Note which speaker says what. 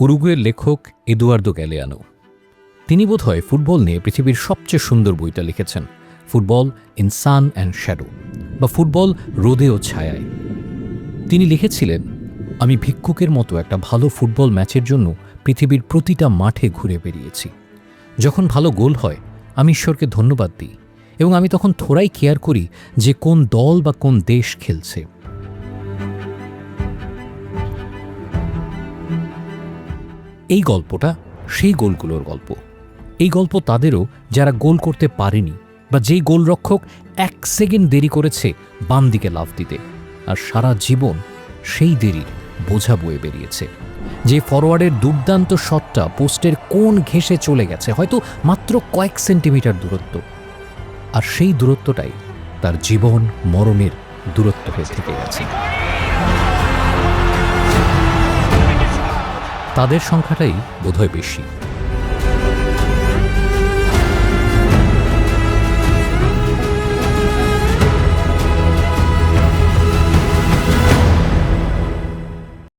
Speaker 1: উরুগুয়ের লেখক এদুয়ার্দো গ্যালেয়ানো। তিনি বোধহয় ফুটবল নিয়ে পৃথিবীর সবচেয়ে সুন্দর বইটা লিখেছেন, football in sun and shadow, বা ফুটবল রোদে ও ছায়ায়। তিনি লিখেছিলেন, আমি ভিক্ষুকের মতো একটা ভালো ফুটবল ম্যাচের জন্য পৃথিবীর প্রতিটা মাঠে ঘুরে বেরিয়েছি। যখন ভালো গোল হয় আমি ঈশ্বরকে ধন্যবাদ দিই, এবং আমি তখন থোড়াই কেয়ার করি যে কোন দল বা কোন দেশ খেলছে। এই গল্পটা সেই গোলগুলোর গল্প। এই গল্প তাদেরও যারা গোল করতে পারেনি, বা যেই গোলরক্ষক 1 সেকেন্ড দেরি করেছে বাম দিকে লাফ দিতে, আর সারা জীবন সেই দেরির বোঝা বয়ে বেরিয়েছে। যে ফরওয়ার্ডের দুর্দান্ত শটটা পোস্টের কোণ ঘেঁষে চলে গেছে, হয়তো মাত্র কয়েক সেন্টিমিটার দূরত্ব, আর সেই দূরত্বটাই তার জীবন মরণের দূরত্ব হয়ে থেকে গেছে। তাদের সংখ্যাটাই বোধহয় বেশি।